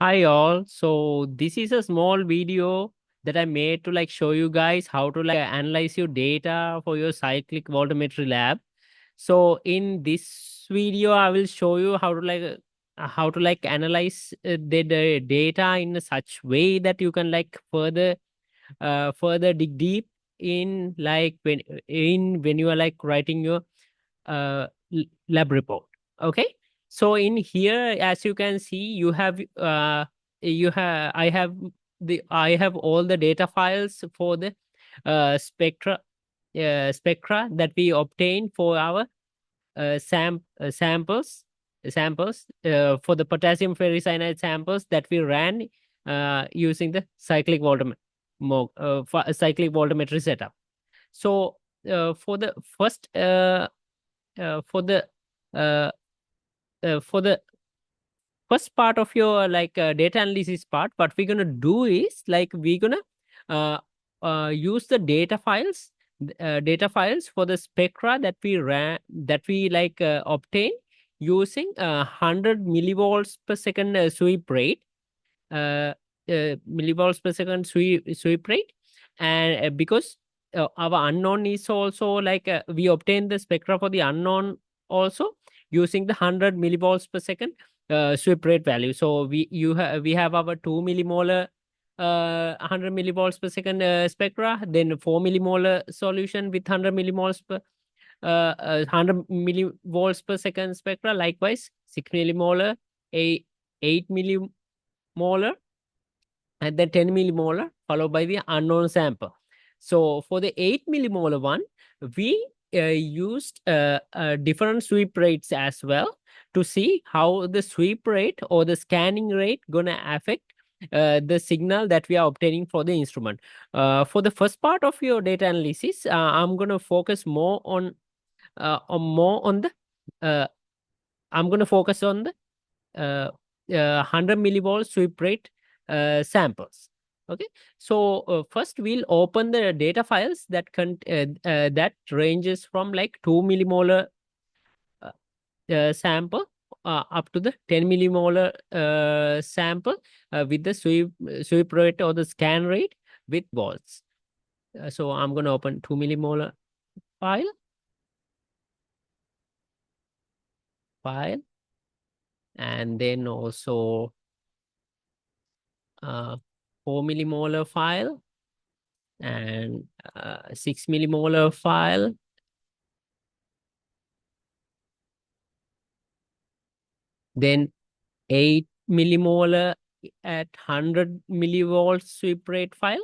Hi all. So this is a small video that I made to show you guys how to analyze your data for your cyclic voltammetry lab. So in this video, I will show you how to analyze the data in a such way that you can further dig deep in when you are writing your lab report. Okay, so in here, as you can see, I have all the data files for the spectra that we obtain for our samples for the potassium ferricyanide samples that we ran using the cyclic voltammetry setup. So for the first for the uh, for the first part of your data analysis part, what we're gonna do is we're gonna uh, use the data files for the spectra that we ran that we obtain using 100 millivolts per second sweep rate, uh, millivolts per second sweep rate. And because our unknown is also we obtain the spectra for the unknown also using the 100 millivolts per second sweep rate value. So we have our 2 millimolar 100 millivolts per second spectra, then 4 millimolar solution with 100 millimoles per 100 millivolts per second spectra, likewise 6 millimolar, 8 millimolar, and then 10 millimolar followed by the unknown sample. So for the 8 millimolar one, we used different sweep rates as well to see how the sweep rate or the scanning rate gonna affect the signal that we are obtaining for the instrument. For the first part of your data analysis, I'm gonna focus more on the uh, I'm gonna focus on the 100 millivolt sweep rate samples. Okay, so first we'll open the data files that ranges from 2 millimolar uh, sample up to the 10 millimolar sample with the sweep rate or the scan rate with volts. So I'm going to open 2 millimolar file, file, and then also 4 millimolar file and 6 millimolar file, then 8 millimolar at 100 millivolts sweep rate file,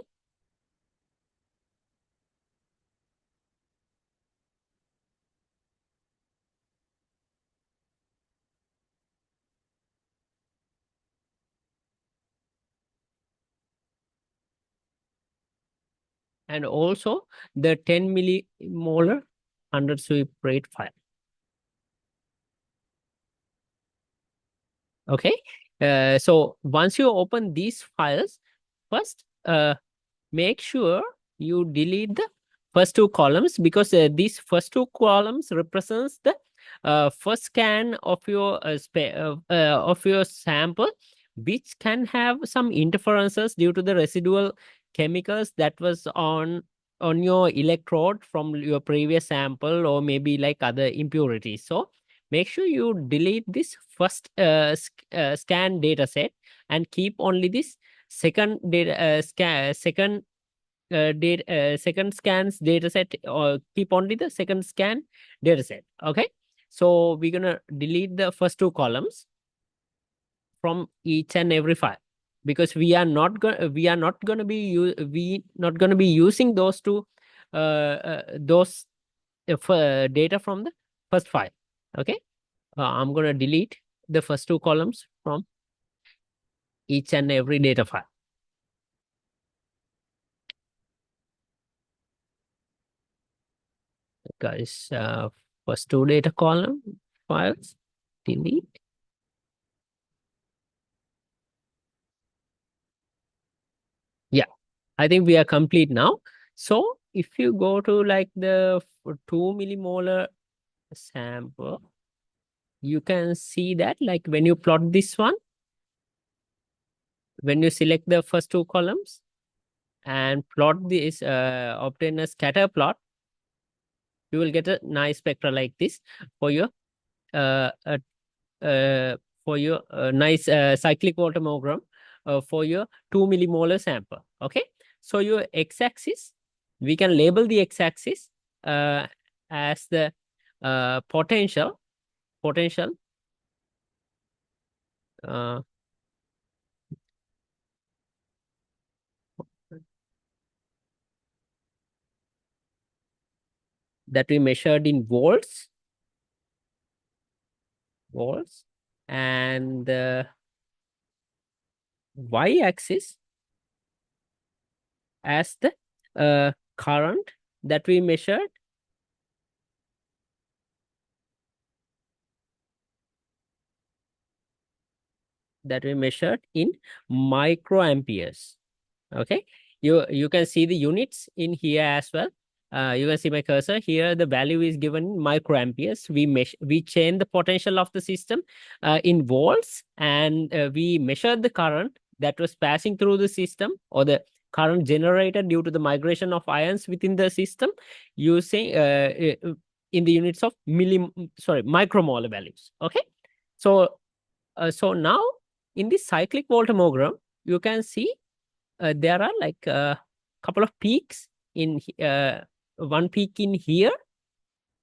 and also the 10 millimolar 100 sweep rate file. Okay, so once you open these files, first make sure you delete the first two columns, because these first two columns represents the first scan of your sample, which can have some interferences due to the residual chemicals that was on your electrode from your previous sample, or maybe other impurities. So make sure you delete this first scan data set and keep only this second scans data set, or keep only the second scan data set. Okay, so we're gonna delete the first two columns from each and every file, because we are not gonna be using those data from the first file. Okay, I'm gonna delete the first two columns from each and every data file. Guys, first two data column files, delete. Yeah, I think we are complete now. So if you go to the 2 millimolar sample, you can see that when you plot this one, when you select the first two columns and plot this, obtain a scatter plot, you will get a nice spectra like this for your uh, uh, nice cyclic voltammogram for your 2 millimolar sample. Okay, so your x-axis, we can label the x-axis as the potential uh, that we measured in volts, and the y-axis as the current that we measured in microamperes. Okay, you can see the units in here as well. You can see my cursor here. The value is given in microamperes. We change the potential of the system in volts, and we measured the current that was passing through the system, or the current generated due to the migration of ions within the system, using in the units of micromolar values. Okay, so so now in this cyclic voltammogram, you can see there are like a couple of peaks in one peak in here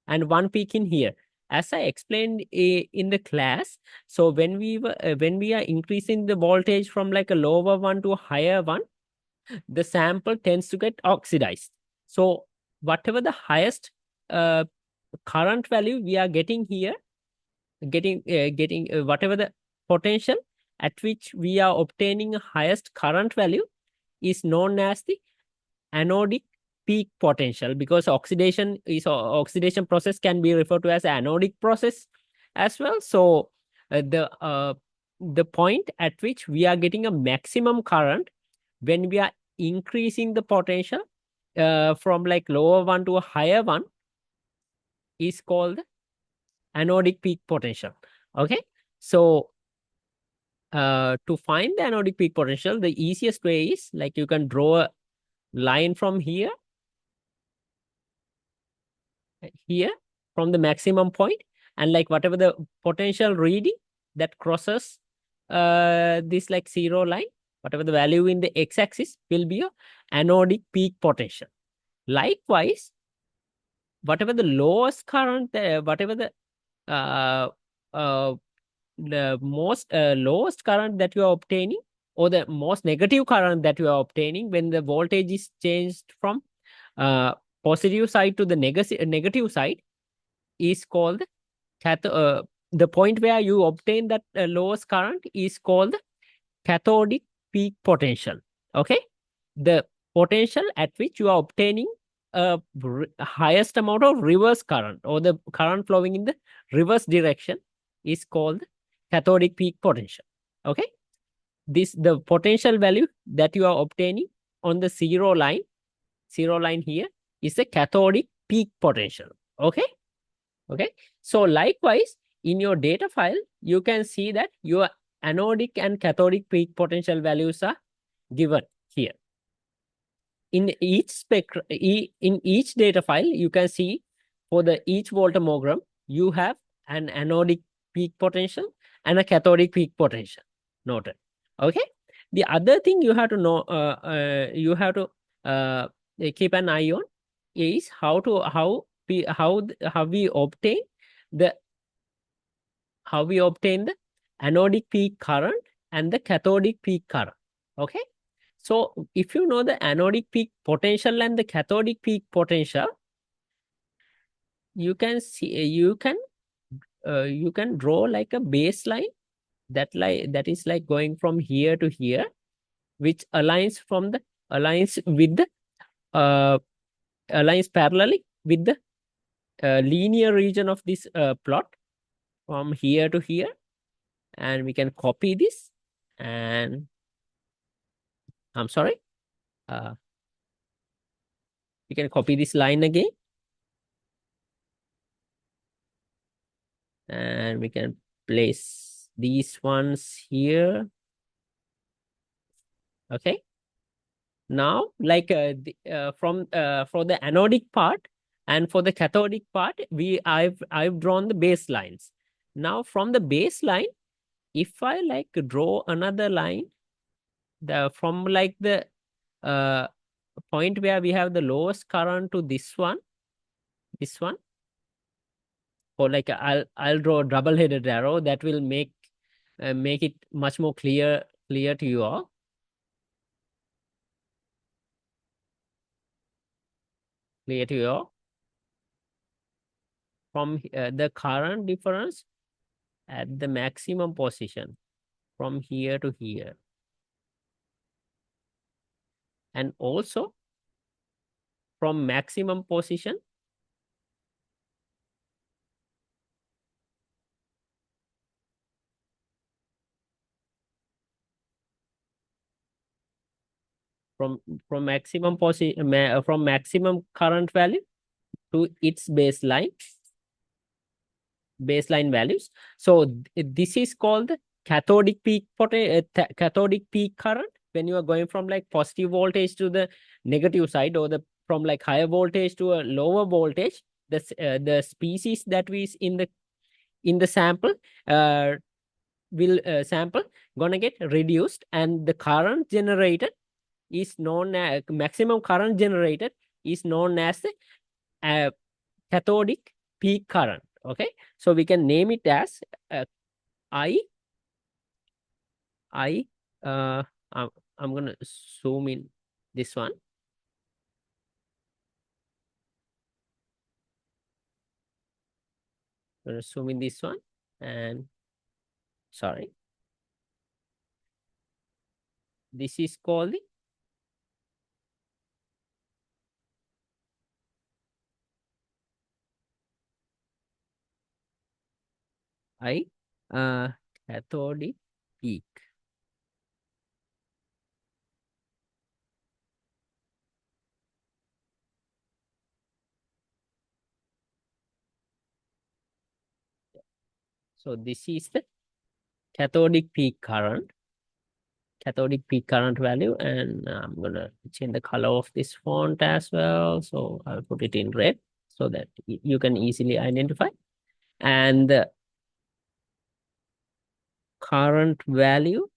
and one peak in here. As I explained in the class, so when we are increasing the voltage from like a lower one to a higher one, the sample tends to get oxidized. So whatever the highest uh, current value we are getting here, getting whatever the potential at which we are obtaining a highest current value is known as the anodic peak potential, because oxidation process can be referred to as anodic process as well. So the point at which we are getting a maximum current when we are increasing the potential from like lower one to a higher one is called anodic peak potential. Okay, so to find the anodic peak potential, the easiest way is like you can draw a line from here from the maximum point, and like whatever the potential reading that crosses this like zero line, whatever the value in the x-axis will be your anodic peak potential. Likewise, whatever the lowest current, whatever uh, uh, the most lowest current that you are obtaining, or the most negative current that you are obtaining when the voltage is changed from uh, positive side to the negative side, is called the point where you obtain that lowest current is called cathodic peak potential. Okay, the potential at which you are obtaining a highest amount of reverse current, or the current flowing in the reverse direction, is called cathodic peak potential. Okay, this the potential value that you are obtaining on the zero line here is the cathodic peak potential. Okay, okay, so likewise in your data file you can see that your anodic and cathodic peak potential values are given here. In each in each data file, you can see for the each voltammogram, you have an anodic peak potential and a cathodic peak potential noted. Okay. The other thing you have to know, you have to keep an eye on is how we obtain the anodic peak current and the cathodic peak current. Okay. So if you know the anodic peak potential and the cathodic peak potential, you can see you can draw like a baseline that is like going from here to here, which aligns with the uh, aligns parallelly with the linear region of this plot from here to here, and we can copy this, and I'm sorry, uh, we can copy this line again, and we can place these ones here, Okay. Now, like for the anodic part and for the cathodic part, I've drawn the baselines. Now, from the baseline, if I like draw another line, the from like the uh point where we have the lowest current to this one, or like I'll draw a double-headed arrow that will make it much more clear to you all. Clear to you all. From the current difference at the maximum position from here to here, and also from maximum position from from maximum current value to its baseline values. So this is called the cathodic peak current, when you are going from like positive voltage to the negative side, or the from like higher voltage to a lower voltage. The species that is in the sample uh, will sample gonna get reduced, and the current generated is known as maximum current generated is known as the uh, cathodic peak current. Okay, so we can name it as uh, I I uh I'm, I'm gonna zoom in this one. I'm gonna zoom in this one, and sorry, this is called the I uh cathodic peak. So this is the cathodic peak current, cathodic peak current value, and I'm gonna change the color of this font as well. So I'll put it in red so that you can easily identify. And the current value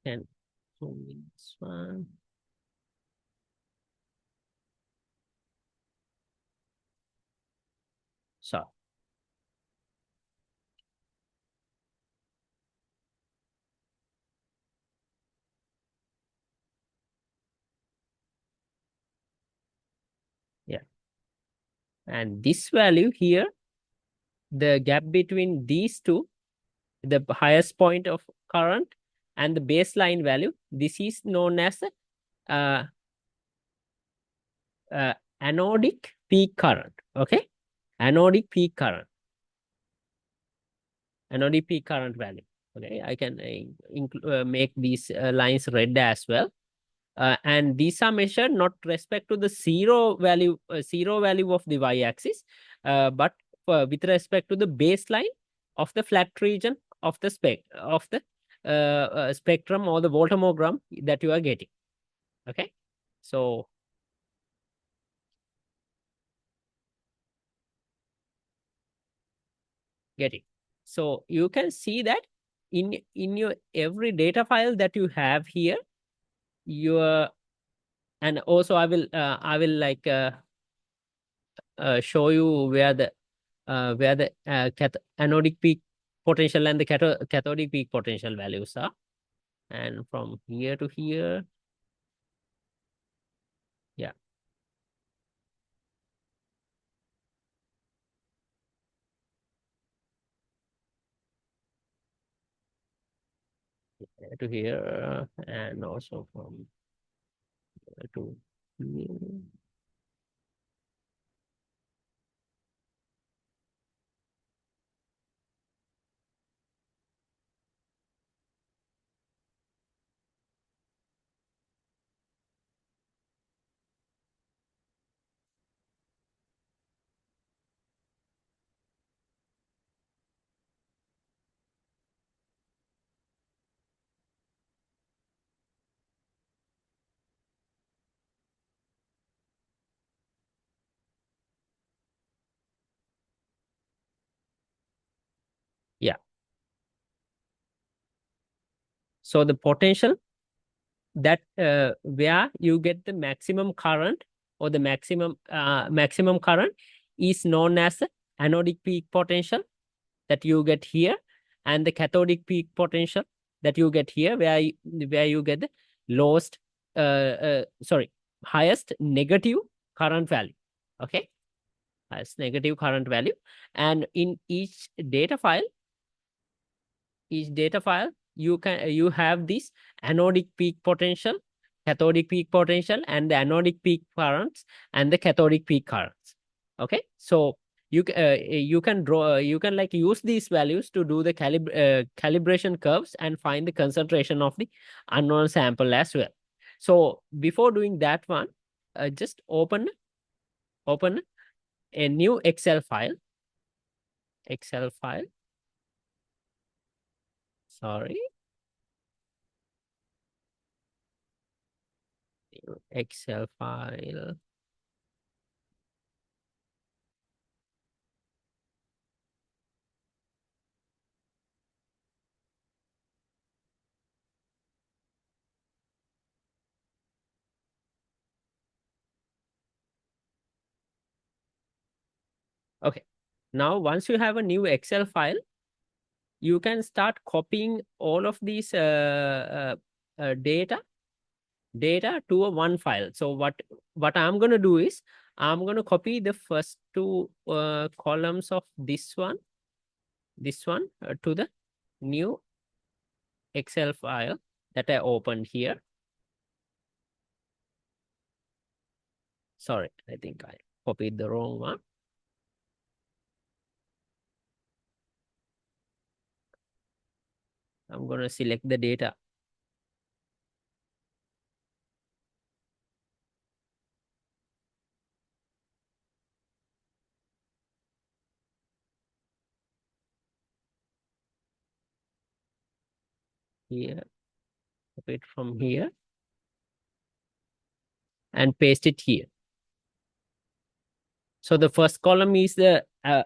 can zoom in this one. So yeah, and this value here, the gap between these two, the highest point of current and the baseline value, this is known as uh, uh, anodic peak current. Okay, anodic peak current, anodic peak current value. Okay, I can make these lines red as well. And these are measured not respect to the zero value of the y-axis, but with respect to the baseline of the flat region of the spectrum or the voltammogram that you are getting. Okay, so getting. So you can see that in your every data file that you have here, your and also I will like show you where the anodic peak potential and the cathodic peak potential values are. And from here to here, yeah, here to here, and also from here to here. So the potential that where you get the maximum current or the maximum current is known as the anodic peak potential that you get here, and the cathodic peak potential that you get here, where you get the lowest highest negative current value. Okay, highest negative current value. And in each data file you have this anodic peak potential, cathodic peak potential, and the anodic peak currents and the cathodic peak currents. Okay, so you can draw you can like use these values to do the calibration curves and find the concentration of the unknown sample as well. So before doing that one, just open a new excel file. Sorry, Excel file. Okay, now once you have a new Excel file, you can start copying all of these data to a one file. So what I'm going to do is I'm going to copy the first two columns of this one to the new Excel file that I opened here. Sorry, I think I copied the wrong one. I'm going to select the data. Here, copy it from here and paste it here. So the first column is the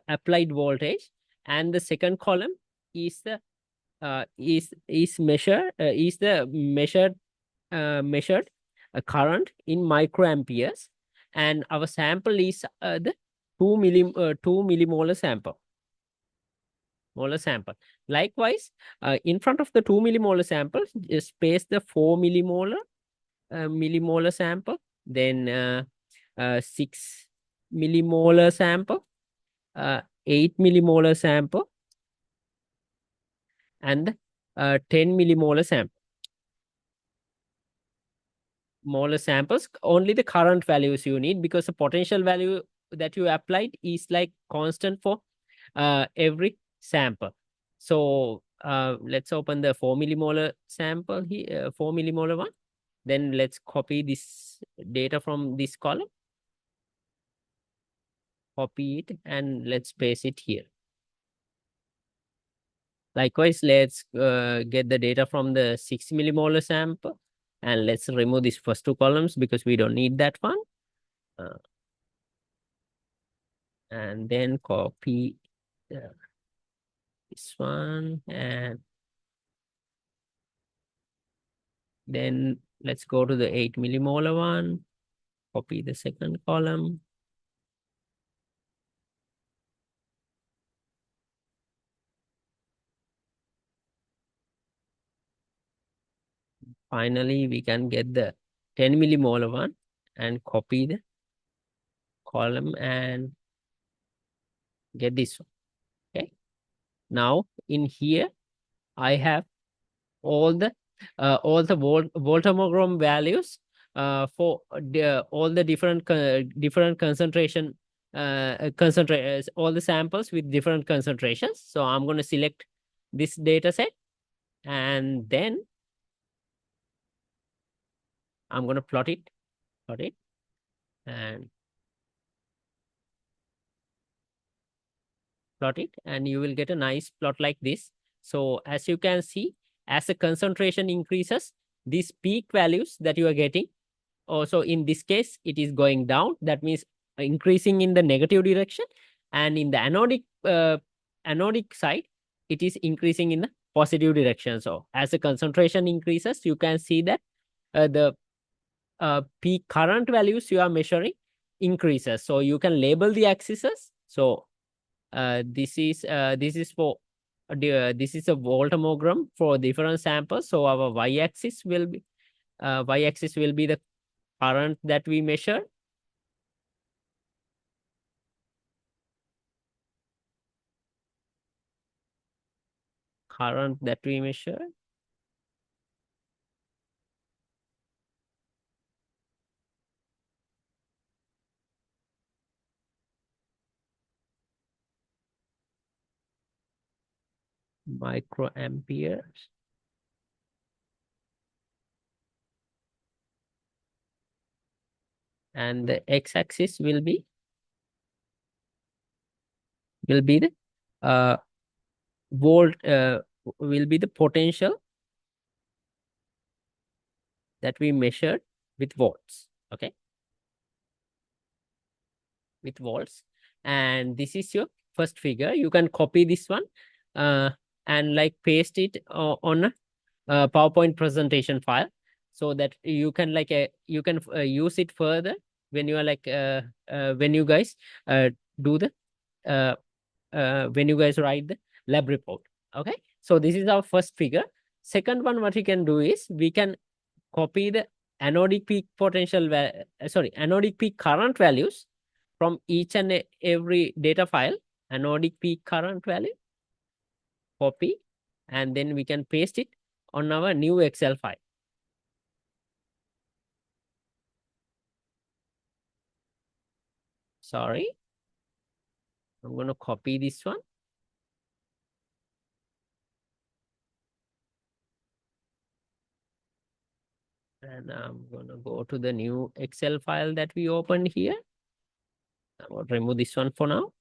applied voltage, and the second column is the measured current in microamperes, and our sample is the 2 millimolar sample. Likewise, in front of the 2 millimolar sample, just paste the 4 millimolar sample, then 6 millimolar sample, 8 millimolar sample, and 10 millimolar samples. Only the current values you need, because the potential value that you applied is like constant for every sample. So let's open the 4 millimolar sample here, 4 millimolar one. Then let's copy this data from this column, copy it, and let's paste it here. Likewise, let's get the data from the 6 millimolar sample, and let's remove these first two columns because we don't need that one. And then copy this one, and then let's go to the 8 millimolar one, copy the second column. Finally, we can get the 10 millimolar one and copy the column and get this one. Okay. Now in here, I have all the voltammogram values for all the different concentration all the samples with different concentrations. So I'm going to select this data set, and then I'm going to plot it, and plot it, and you will get a nice plot like this. So as you can see, as the concentration increases, these peak values that you are getting, also in this case, it is going down. That means increasing in the negative direction, and in the anodic side, it is increasing in the positive direction. So as the concentration increases, you can see that the peak current values you are measuring increases. So you can label the axes. So this is for this is a voltammogram for different samples. So our y-axis will be the current that we measure. Current that we measure. Microamperes. And the x-axis will be the volt will be the potential that we measured with volts. Okay, with volts. And this is your first figure. You can copy this one and like paste it on a PowerPoint presentation file, so that you can like use it further when you are like when you guys do the when you guys write the lab report. Okay, so this is our first figure. Second one, what we can do is we can copy the anodic peak potential anodic peak current values from each and every data file. Anodic peak current value, copy, and then we can paste it on our new Excel file. Sorry, I'm going to copy this one. And I'm going to go to the new Excel file that we opened here. I'm going to remove this one for now.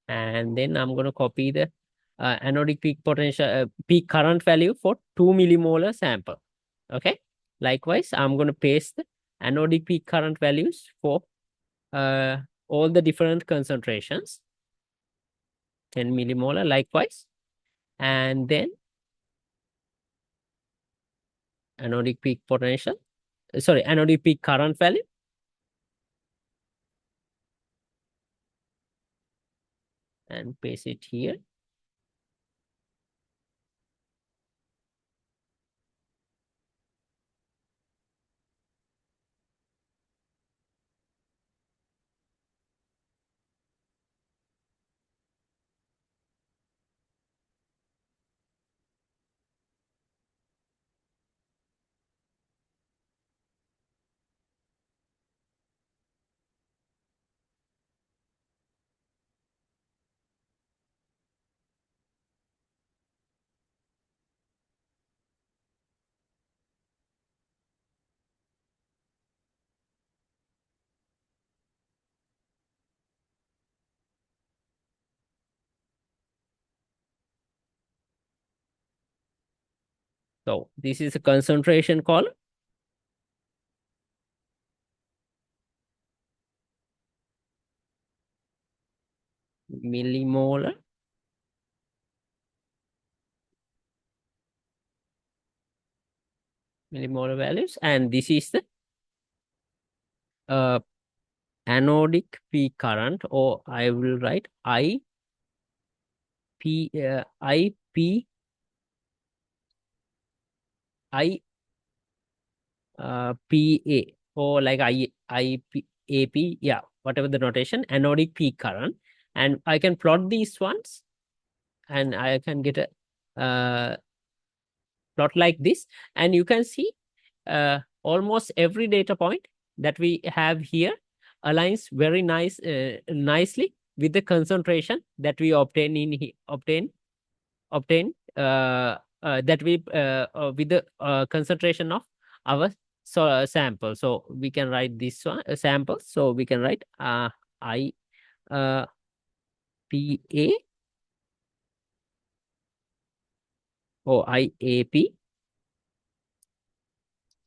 And then I'm going to copy the anodic peak potential, peak current value for 2 millimolar sample. Okay. Likewise, I'm going to paste the anodic peak current values for all the different concentrations. 10 millimolar likewise. And then anodic peak potential, anodic peak current value. And paste it here. So this is a concentration column. Millimolar. Millimolar values. And this is the anodic peak current, or I will write I P I P I PA, or like IPAP, yeah, whatever the notation, anodic peak current. And I can plot these ones, and I can get a plot like this. And you can see almost every data point that we have here aligns very nicely with the concentration that we obtain that we with the concentration of our sample. So we can write this one sample. So we can write I PA or IAP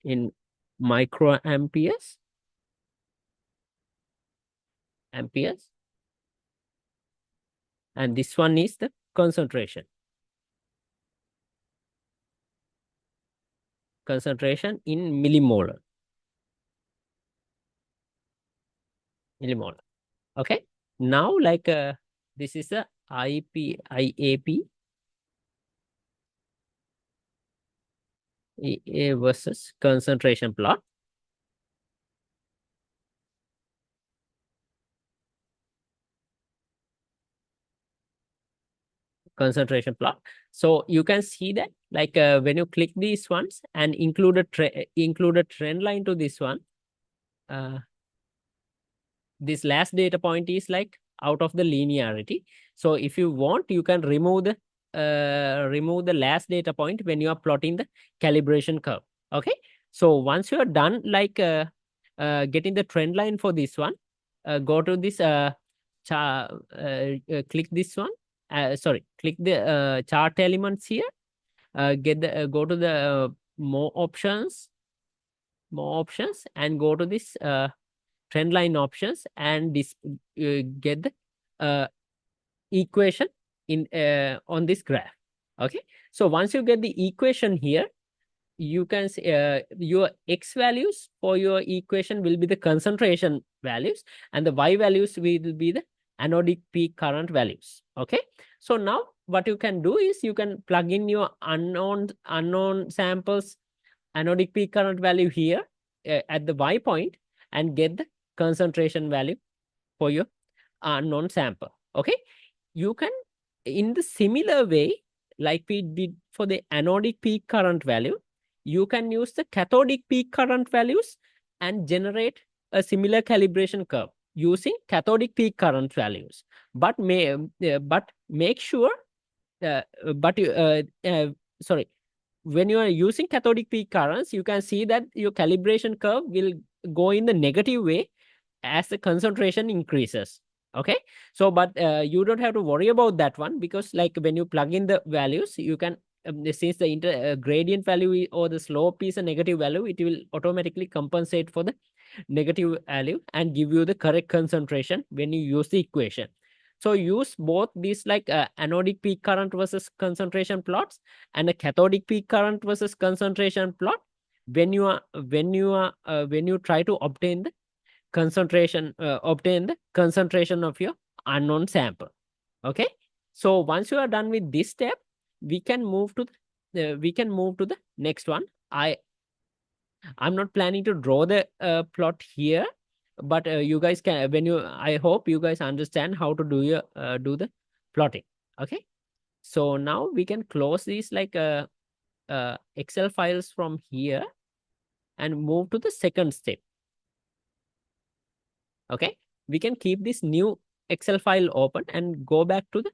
in microamperes. Amperes. And this one is the concentration. concentration in millimolar. Millimolar. Okay. Now, like this is a IAP versus concentration plot. Concentration plot. So you can see that like when you click these ones and include a trend line to this one, this last data point is like out of the linearity. So if you want, you can remove the last data point when you are plotting the calibration curve. Okay. So once you are done, like getting the trend line for this one, go to this click this one. Sorry, click the chart elements here. Get the go to the more options, and go to this trend line options, and this get the equation in on this graph. Okay. So once you get the equation here, you can see your x values for your equation will be the concentration values, and the y values will be the anodic peak current values. Okay. So now what you can do is you can plug in your unknown samples anodic peak current value here at the y point, and get the concentration value for your unknown sample. Okay. You can, in the similar way like we did for the anodic peak current value, you can use the cathodic peak current values and generate a similar calibration curve using cathodic peak current values. But make sure uh, but sorry, when you are using cathodic peak currents, you can see that your calibration curve will go in the negative way as the concentration increases. Okay. So but you don't have to worry about that one, because like when you plug in the values, you can since the gradient value or the slope is a negative value, it will automatically compensate for the negative value and give you the correct concentration when you use the equation. So use both these like anodic peak current versus concentration plots and a cathodic peak current versus concentration plot when you try to obtain the concentration of your unknown sample. Okay. So once you are done with this step, we can move to the next one. I'm not planning to draw the plot here, but you guys can, I hope you guys understand how to do the plotting. Okay. So now we can close these like Excel files from here and move to the second step. Okay. We can keep this new Excel file open and go back to the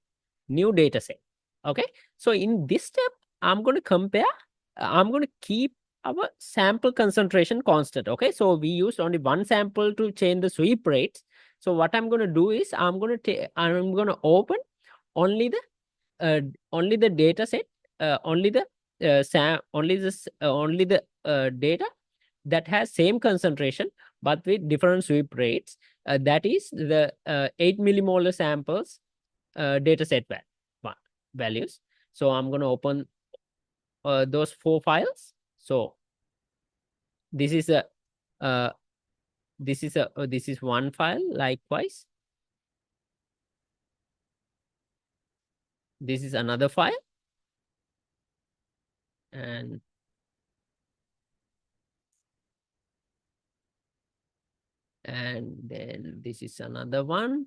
new data set. Okay. So in this step, I'm going to keep our sample concentration constant. Okay. So we used only one sample to change the sweep rates. So what I'm going to do is I'm going to open only the data set, only the data that has same concentration but with different sweep rates. That is the 8 millimolar samples data set values. So I'm going to open those 4 files. So this is a this is one file. Likewise, this is another file, and then this is another one.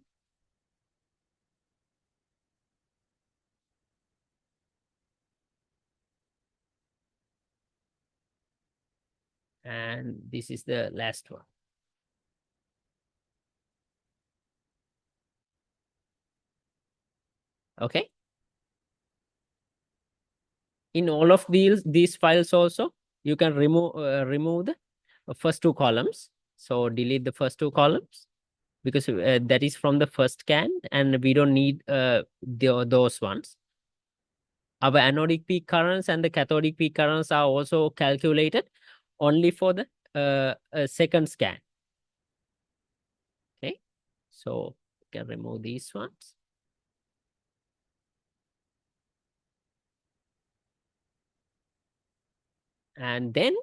And this is the last one. Okay. In all of these files also, you can remove the first 2 columns. So delete the first 2 columns, because that is from the first scan and we don't need those ones. Our anodic peak currents and the cathodic peak currents are also calculated only for the second scan. Okay. So you can remove these ones. And then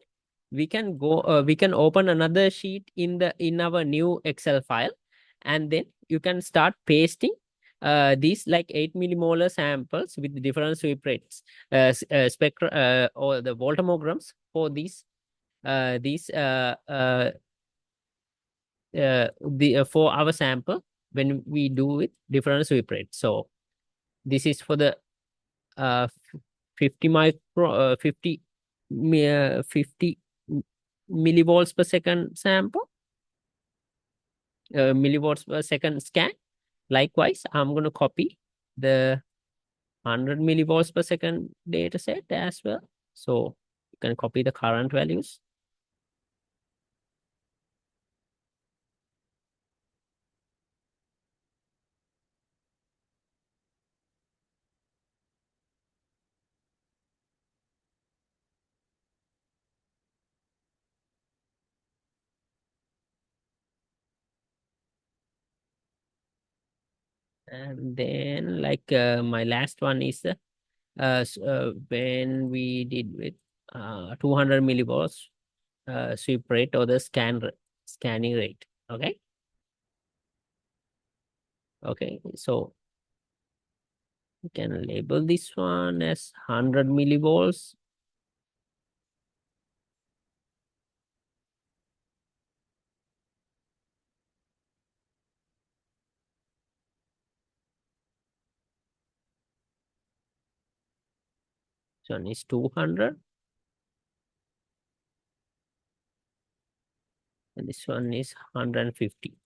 we can go, we can open another sheet in our new Excel file, and then you can start pasting these like 8 millimolar samples with different sweep rates, spectra, or the voltammograms for for our sample when we do with different sweep rates. So this is for the uh, 50 micro 50 millivolts per second sample, millivolts per second scan. Likewise, I'm going to copy the 100 millivolts per second data set as well. So you can copy the current values. And then like my last one is when we did with 200 millivolts sweep rate or the scanning rate. Okay. Okay. So we can label this one as 100 millivolts. This one is 200. And this one is 150.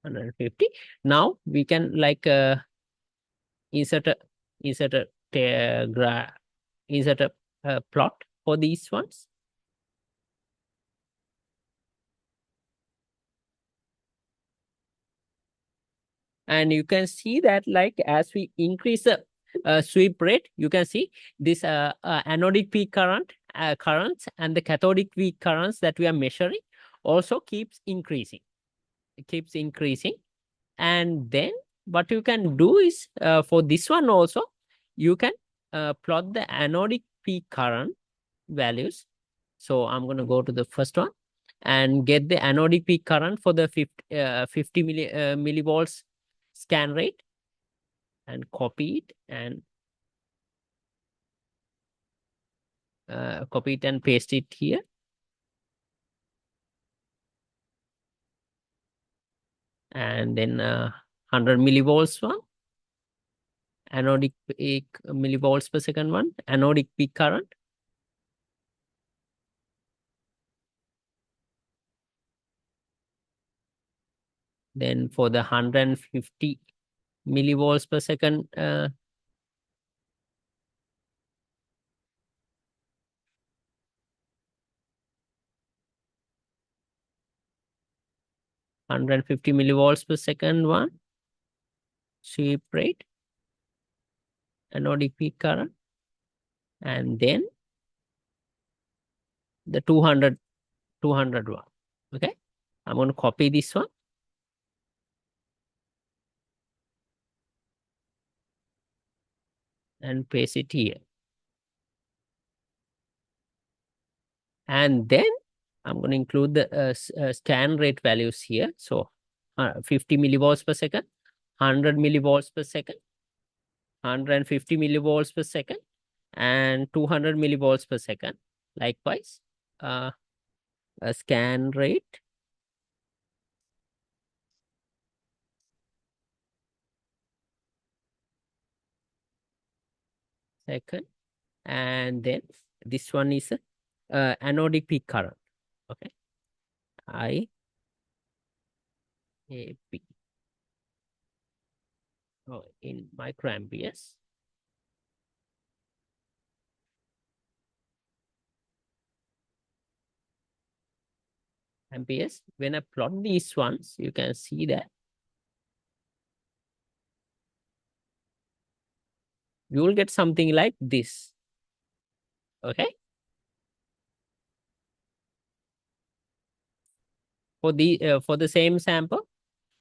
150. Now we can like insert a insert a insert a plot for these ones. And you can see that like as we increase the sweep rate, you can see this anodic peak currents and the cathodic peak currents that we are measuring also keeps increasing. It keeps increasing. And then what you can do is for this one also, you can plot the anodic peak current values. So I'm going to go to the first one and get the anodic peak current for the 50 millivolts scan rate and copy it and paste it here. And then 100 millivolts one, anodic peak millivolts per second one, anodic peak current. Then for the 150 millivolts per second 150 millivolts per second one, sweep rate, anodic peak current, and then the 200 one. Okay, I'm going to copy this one and paste it here. And then I'm going to include the scan rate values here. So 50 millivolts per second, 100 millivolts per second, 150 millivolts per second, and 200 millivolts per second. Likewise, a scan rate second, and then this one is anodic peak current. Okay, IAP. Oh, in microamperes. Amperes. When I plot these ones, you can see that you will get something like this. Okay. For the same sample,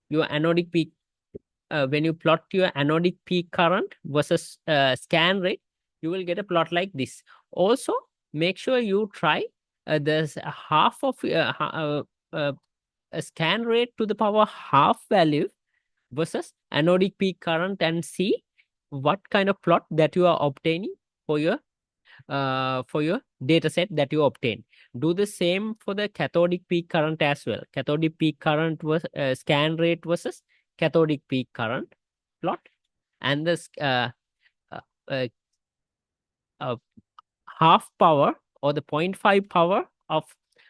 your anodic peak when you plot your anodic peak current versus scan rate, you will get a plot like this. Also, make sure you try there's a half of a scan rate to the power half value versus anodic peak current, and see what kind of plot that you are obtaining for your data set that you obtain. Do the same for the cathodic peak current as well. Cathodic peak current was scan rate versus cathodic peak current plot, and the uh, uh, uh, half power or the 0.5 power of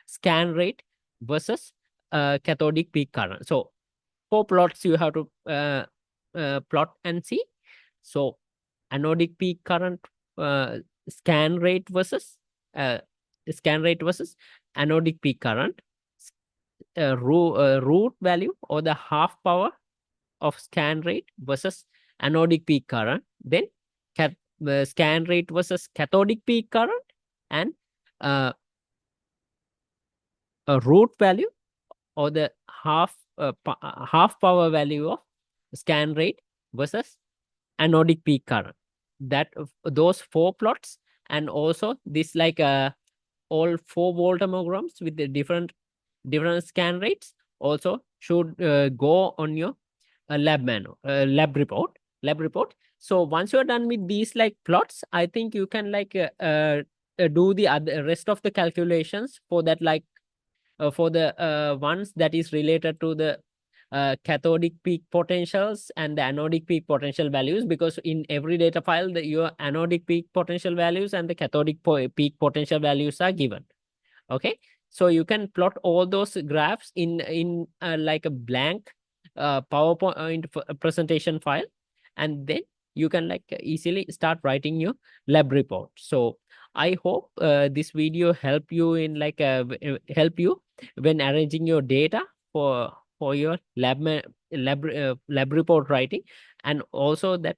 scan rate versus cathodic peak current. So 4 plots you have to plot and see. So anodic peak current scan rate versus uh, anodic peak current, root value or the half power of scan rate versus anodic peak current, then scan rate versus cathodic peak current, and uh, a root value or the half power value of scan rate versus anodic peak current. That those 4 plots, and also this like all 4 voltammograms with the different scan rates also should go on your lab report. So once you're done with these like plots, I think you can like do the other rest of the calculations for that, like for the ones that is related to the cathodic peak potentials and the anodic peak potential values, because in every data file your anodic peak potential values and the cathodic peak potential values are given. Okay, so you can plot all those graphs in like a blank PowerPoint presentation file, and then you can like easily start writing your lab report. So I hope this video help you in like help you when arranging your data for your lab report writing, and also that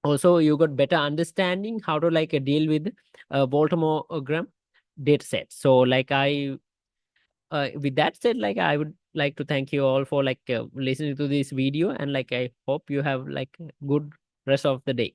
also you got better understanding how to like deal with voltammogram data set. So like with that said, like I would like to thank you all for like listening to this video, and like I hope you have like a good rest of the day.